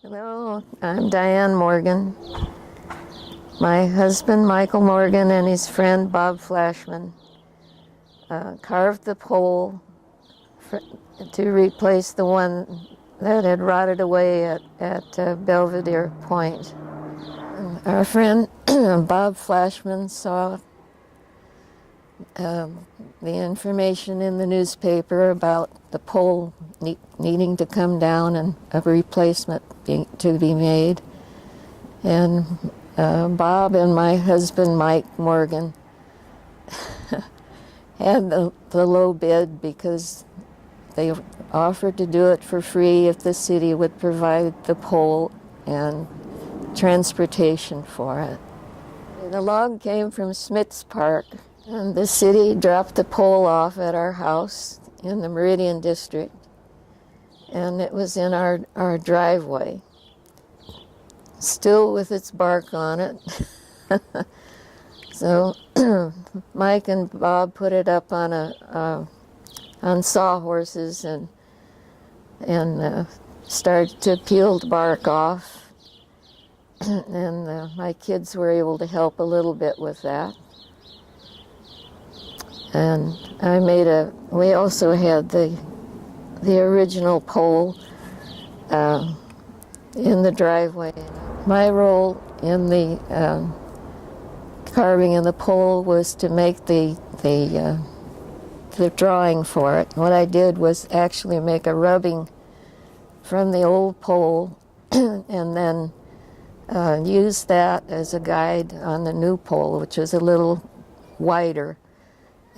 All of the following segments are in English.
Hello, I'm Diane Morgan. My husband, Michael Morgan, and his friend, Bob Flashman, carved the pole to replace the one that had rotted away at Belvedere Point. Our friend, Bob Flashman, saw the information in the newspaper about the pole needing to come down and a replacement to be made. And Bob and my husband, Mike Morgan, had the low bid because they offered to do it for free if the city would provide the pole and transportation for it. The log came from Smith's Park, and the city dropped the pole off at our house in the Meridian District, and it was in our driveway, still with its bark on it. So Mike and Bob put it up on sawhorses and started to peel the bark off. And my kids were able to help a little bit with that. And we also had the original pole in the driveway. My role in the carving in the pole was to make the drawing for it. What I did was actually make a rubbing from the old pole and then use that as a guide on the new pole, which was a little wider.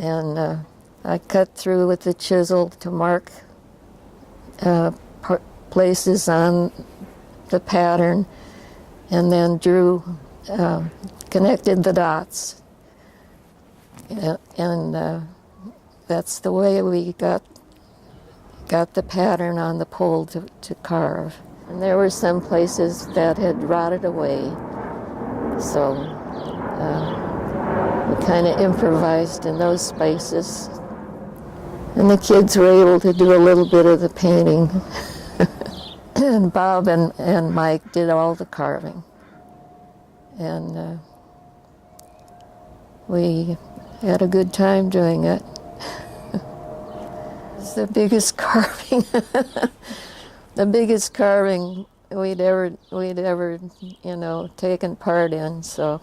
And I cut through with the chisel to mark places on the pattern, and then connected the dots. And that's the way we got the pattern on the pole to carve. And there were some places that had rotted away, so we kind of improvised in those spaces. And the kids were able to do a little bit of the painting. And Bob and Mike did all the carving. And we had a good time doing it. It's the biggest carving. The biggest carving we'd ever, taken part in. So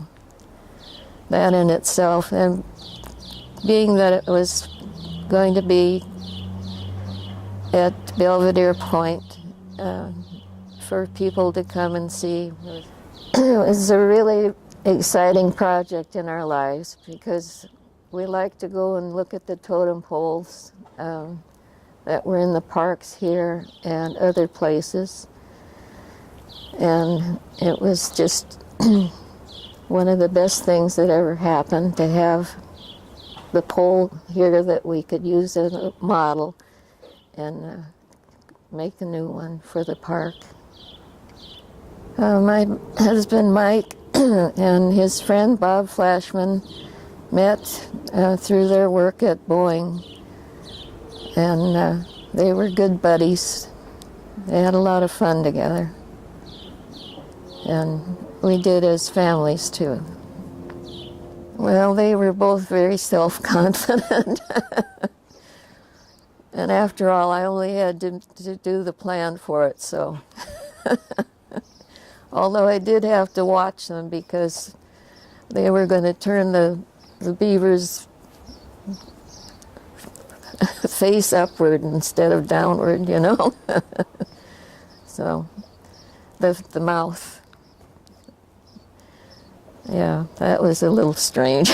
that in itself, and being that it was going to be at Belvedere Point for people to come and see, it was a really exciting project in our lives because we like to go and look at the totem poles that were in the parks here and other places. And it was just one of the best things that ever happened to have the pole here that we could use as a model and make a new one for the park. My husband Mike and his friend Bob Flashman met through their work at Boeing. And they were good buddies. They had a lot of fun together. And we did as families, too. Well, they were both very self-confident. And after all, I only had to do the plan for it, so. Although I did have to watch them because they were going to turn the beavers face upward instead of downward, So, the mouth. Yeah, that was a little strange.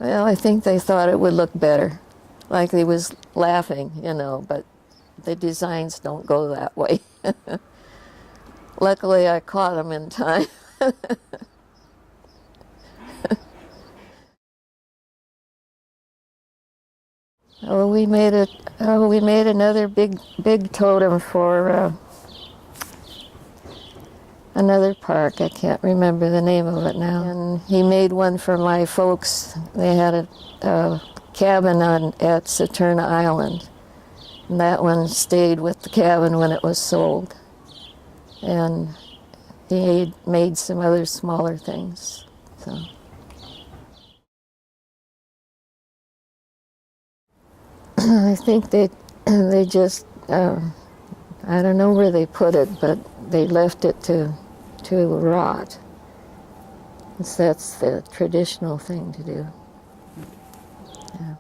Well, I think they thought it would look better, like they was laughing, but the designs don't go that way. Luckily, I caught them in time. We made another big totem for another park. I can't remember the name of it now. And he made one for my folks. They had a cabin at Saturna Island, And that one stayed with the cabin when it was sold. And he made some other smaller things. So. I think they just, I don't know where they put it, but they left it to rot. That's the traditional thing to do. Yeah.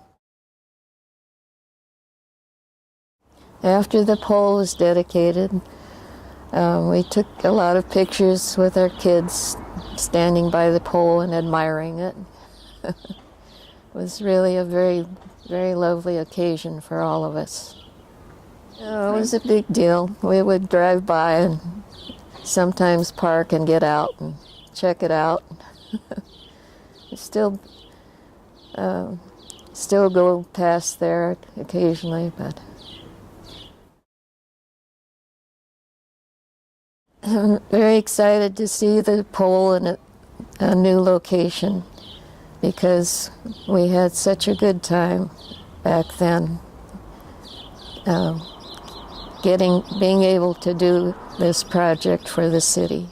After the pole was dedicated, we took a lot of pictures with our kids standing by the pole and admiring it. It was really a very, very lovely occasion for all of us. It was a big deal. We would drive by and sometimes park and get out and check it out. Still go past there occasionally, but I'm very excited to see the pole in a new location because we had such a good time back then being able to do this project for the city.